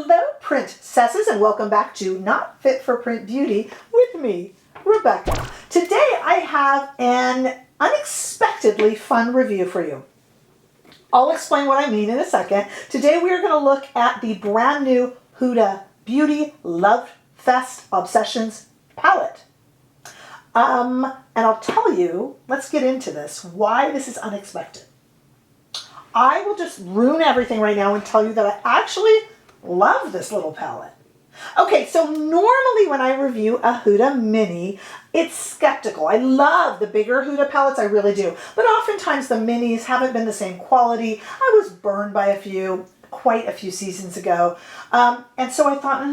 Hello, princesses, and welcome back to Not Fit for Print Beauty with me, Rebecca. Today I have an unexpectedly fun review for you. I'll explain what I mean in a second. Today we are going to look at the brand new Huda Beauty Lovefest Obsessions palette. And I'll tell you, let's get into this, why this is unexpected. I will just ruin everything right now and tell you that I actually love this little palette. Okay, so normally when I review a Huda Mini, it's skeptical. I love the bigger Huda palettes, I really do. But oftentimes the minis haven't been the same quality. I was burned by a few, quite a few seasons ago. And so I thought,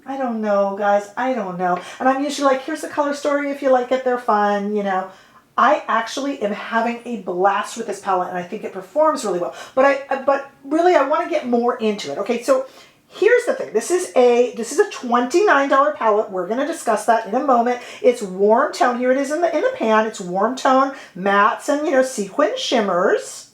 I don't know, guys, I don't know. And I'm usually like, here's the color story. If you like it, they're fun, you know. I actually am having a blast with this palette and I think it performs really well. But really I want to get more into it. Okay, so here's the thing. This is a $29 palette. We're going to discuss that in a moment. It's warm tone. Here it is in the pan. It's warm tone mattes and, you know, sequin shimmers.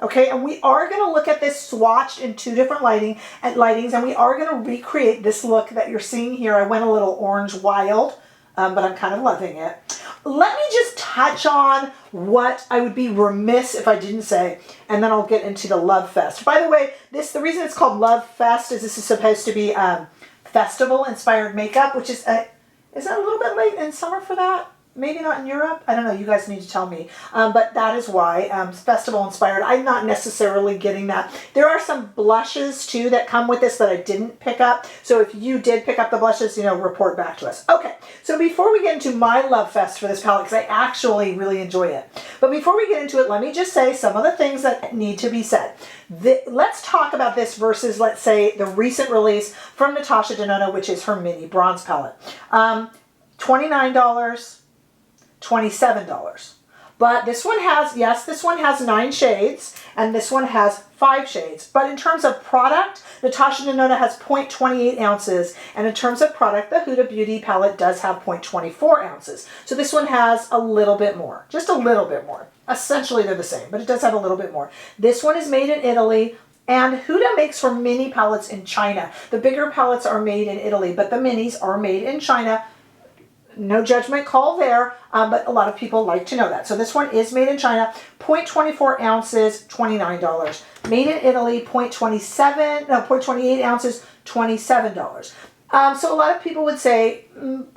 Okay, and we are going to look at this swatched in two different lightings, and we are going to recreate this look that you're seeing here. I went a little orange wild, but I'm kind of loving it. Let me just touch on what I would be remiss if I didn't say, and then I'll get into the Love Fest. By the way, the reason it's called Love Fest is this is supposed to be festival-inspired makeup, which is that a little bit late in summer for that? Maybe not in Europe. I don't know. You guys need to tell me. But that is why festival-inspired. I'm not necessarily getting that. There are some blushes, too, that come with this that I didn't pick up. So if you did pick up the blushes, you know, report back to us. Okay. So before we get into my love fest for this palette, because I actually really enjoy it. But before we get into it, let me just say some of the things that need to be said. Let's talk about this versus, let's say, the recent release from Natasha Denona, which is her mini bronze palette. $29. $27. But this one has, yes, this one has 9 shades and this one has 5 shades. But in terms of product, Natasha Denona has 0.28 ounces. And in terms of product, the Huda Beauty palette does have 0.24 ounces. So this one has a little bit more, just a little bit more. Essentially they're the same, but it does have a little bit more. This one is made in Italy. And Huda makes her mini palettes in China. The bigger palettes are made in Italy, but the minis are made in China. No judgment call there, but a lot of people like to know that. So this one is made in China, 0.24 ounces, $29. Made in Italy, 0.28 ounces, $27. So a lot of people would say,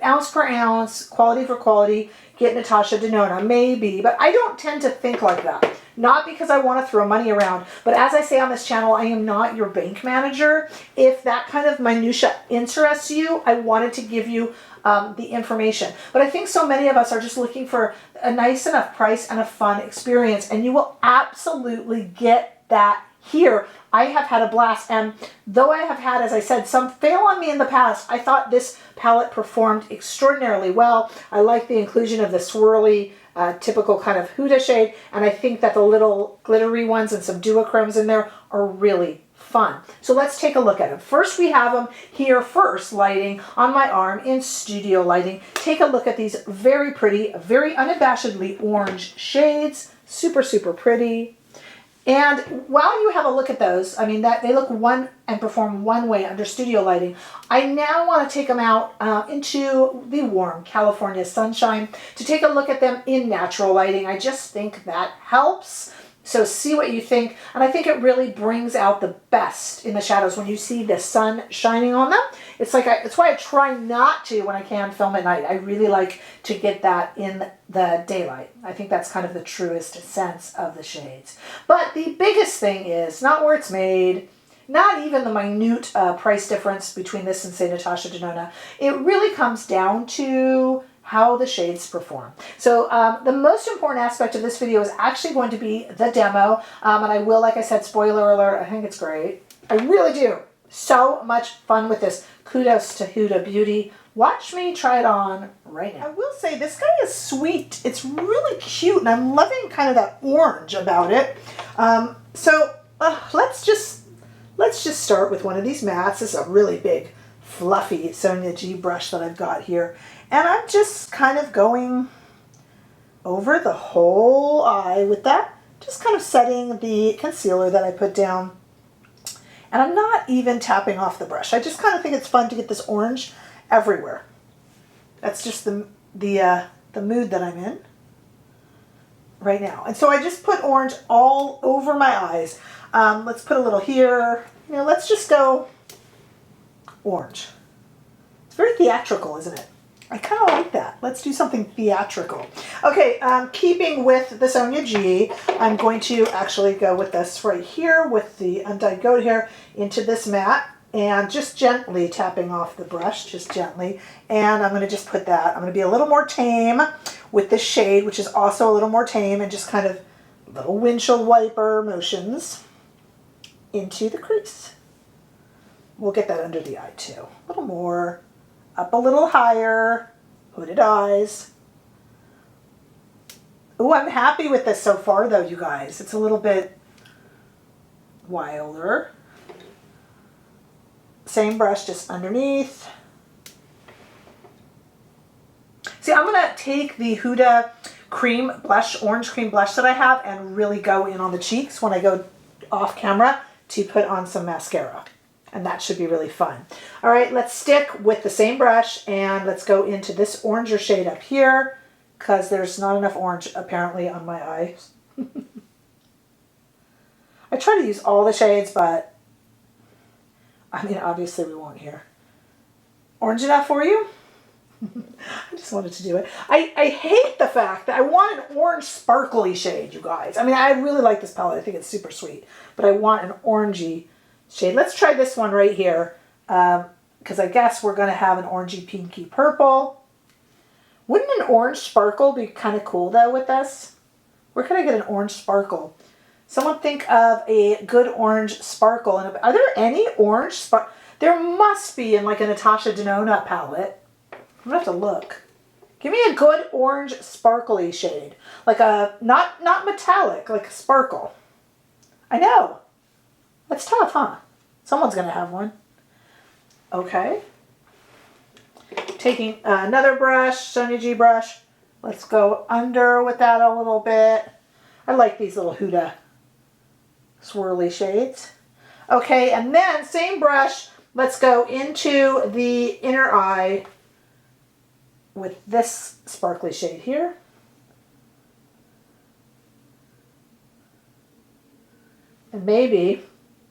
ounce per ounce, quality for quality, get Natasha Denona, maybe, but I don't tend to think like that. Not because I want to throw money around, but as I say on this channel, I am not your bank manager. If that kind of minutia interests you, I wanted to give you the information. But I think so many of us are just looking for a nice enough price and a fun experience, and you will absolutely get that here. I have had a blast, and though I have had, as I said, some fail on me in the past, I thought this palette performed extraordinarily well. I like the inclusion of the swirly, typical kind of Huda shade, and I think that the little glittery ones and some duochromes in there are really fun. So let's take a look at them. First, we have them here first, lighting on my arm in studio lighting. Take a look at these very pretty, very unabashedly orange shades. Super, super pretty. And while you have a look at those, I mean, that they look one and perform one way under studio lighting, I now want to take them out into the warm California sunshine to take a look at them in natural lighting. I just think that helps. So see what you think, and I think it really brings out the best in the shadows when you see the sun shining on them. It's like it's why I try not to, when I can, film at night. I really like to get that in the daylight. I think that's kind of the truest sense of the shades. But the biggest thing is not where it's made, not even the minute price difference between this and, say, Natasha Denona. It really comes down to how the shades perform. So the most important aspect of this video is actually going to be the demo. And I will, like I said, spoiler alert, I think it's great. I really do. So much fun with this. Kudos to Huda Beauty. Watch me try it on right now. I will say this guy is sweet. It's really cute, and I'm loving kind of that orange about it. So let's just start with one of these mattes. This is a really big, fluffy Sonia G brush that I've got here. And I'm just kind of going over the whole eye with that. Just kind of setting the concealer that I put down. And I'm not even tapping off the brush. I just kind of think it's fun to get this orange everywhere. That's just the mood that I'm in right now. And so I just put orange all over my eyes. Let's put a little here. You know, let's just go orange. It's very theatrical, isn't it? I kind of like that. Let's do something theatrical. Okay, keeping with the Sonia G, I'm going to actually go with this right here with the undyed goat hair into this matte and just gently tapping off the brush, just gently. And I'm going to just put that. I'm going to be a little more tame with this shade, which is also a little more tame, and just kind of little windshield wiper motions into the crease. We'll get that under the eye too. A little more. Up a little higher, hooded eyes. Oh, I'm happy with this so far though, you guys. It's a little bit wilder. Same brush, just underneath. See, I'm gonna take the Huda cream blush, orange cream blush that I have and really go in on the cheeks when I go off camera to put on some mascara. And that should be really fun. All right, let's stick with the same brush and let's go into this oranger shade up here because there's not enough orange apparently on my eyes. I try to use all the shades, but I mean, obviously we won't here. Orange enough for you? I just wanted to do it. I hate the fact that I want an orange sparkly shade, you guys. I mean, I really like this palette. I think it's super sweet, but I want an orangey shade. Let's try this one right here because I guess we're going to have an orangey pinky purple. Wouldn't an orange sparkle be kind of cool though with this? Where can I get an orange sparkle? Someone think of a good orange sparkle. And are there any orange sparkle? There must be in like a Natasha Denona palette. I'm going to have to look. Give me a good orange sparkly shade. Like a, not metallic, like a sparkle. I know. That's tough, huh? Someone's going to have one. Okay. Taking another brush, Sonia G brush. Let's go under with that a little bit. I like these little Huda swirly shades. Okay, and then same brush. Let's go into the inner eye with this sparkly shade here. And maybe,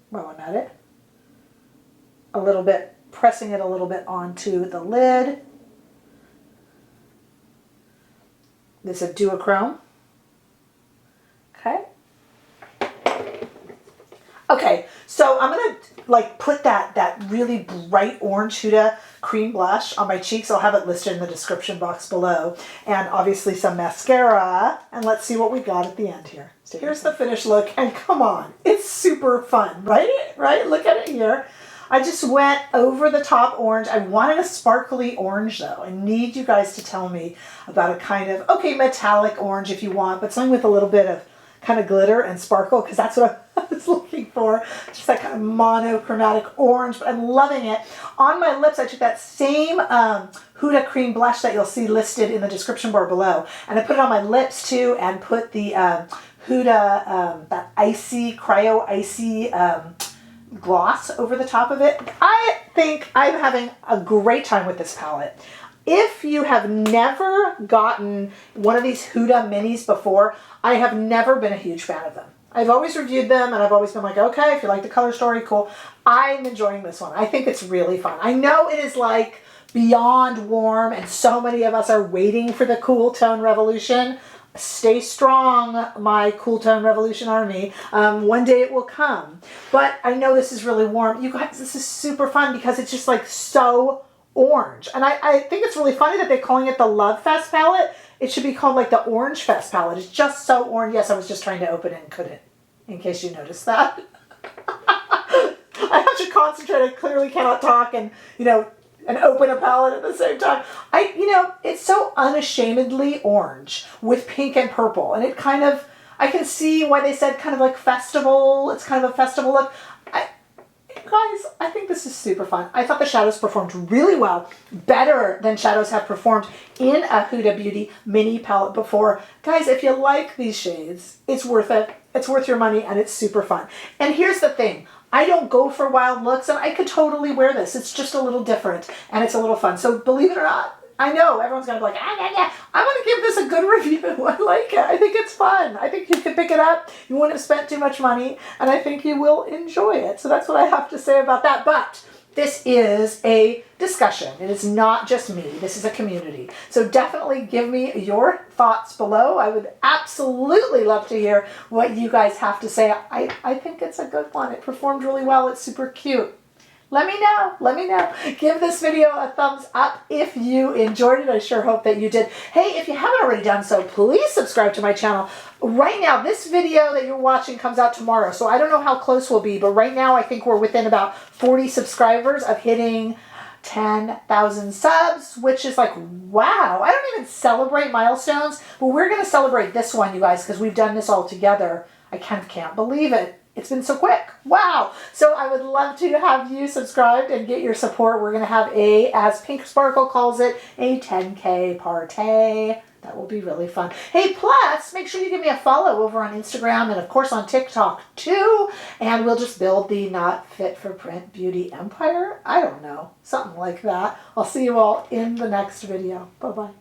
while I'm at it, a little bit, pressing it a little bit onto the lid. This is a duochrome. Okay. Okay, so I'm going to like put that really bright orange Huda cream blush on my cheeks. I'll have it listed in the description box below. And obviously some mascara. And let's see what we got at the end here. So here's the finished look. And come on, it's super fun, right? Right? Look at it here. I just went over the top orange. I wanted a sparkly orange though. I need you guys to tell me about a kind of, okay, metallic orange if you want, but something with a little bit of kind of glitter and sparkle, because that's what I was looking for. Just that kind of monochromatic orange, but I'm loving it. On my lips, I took that same Huda cream blush that you'll see listed in the description bar below, and I put it on my lips too, and put the Huda, that icy, cryo icy gloss over the top of it. I think I'm having a great time with this palette. If you have never gotten one of these Huda minis before, I have never been a huge fan of them. I've always reviewed them and I've always been like, okay, if you like the color story, cool. I'm enjoying this one. I think it's really fun. I know it is like beyond warm and so many of us are waiting for the cool tone revolution. Stay strong, my cool tone revolution army. One day it will come. But I know this is really warm. You guys, this is super fun because it's just like so orange. And I think it's really funny that they're calling it the Lovefest palette. It should be called like the Orange Fest palette. It's just so orange. Yes, I was just trying to open it and couldn't, in case you noticed that. I have to concentrate. I clearly cannot talk and, you know, and open a palette at the same time. You know, it's so unashamedly orange with pink and purple. And it kind of, I can see why they said kind of like festival. It's kind of a festival look. Guys, I think this is super fun. I thought the shadows performed really well, better than shadows have performed in a Huda Beauty mini palette before. Guys, if you like these shades, it's worth it. It's worth your money and it's super fun. And here's the thing. I don't go for wild looks, and I could totally wear this. It's just a little different, and it's a little fun. So believe it or not, I know everyone's going to be like, yeah. I'm going to give this a good review. I like it. I think it's fun. I think you could pick it up. You wouldn't have spent too much money, and I think you will enjoy it. So that's what I have to say about that. But this is a discussion. It is not just me. This is a community. So definitely give me your thoughts below. I would absolutely love to hear what you guys have to say. I think it's a good one. It performed really well. It's super cute. Let me know. Let me know. Give this video a thumbs up if you enjoyed it. I sure hope that you did. Hey, if you haven't already done so, please subscribe to my channel. Right now, this video that you're watching comes out tomorrow, so I don't know how close we'll be, but right now I think we're within about 40 subscribers of hitting 10,000 subs, which is like, wow. I don't even celebrate milestones, but we're going to celebrate this one, you guys, because we've done this all together. I kind of can't believe it. It's been so quick. Wow. So I would love to have you subscribed and get your support. We're going to have as Pink Sparkle calls it, a 10K party. That will be really fun. Hey, plus, make sure you give me a follow over on Instagram and, of course, on TikTok, too. And we'll just build the Not Fit for Print beauty empire. I don't know. Something like that. I'll see you all in the next video. Bye-bye.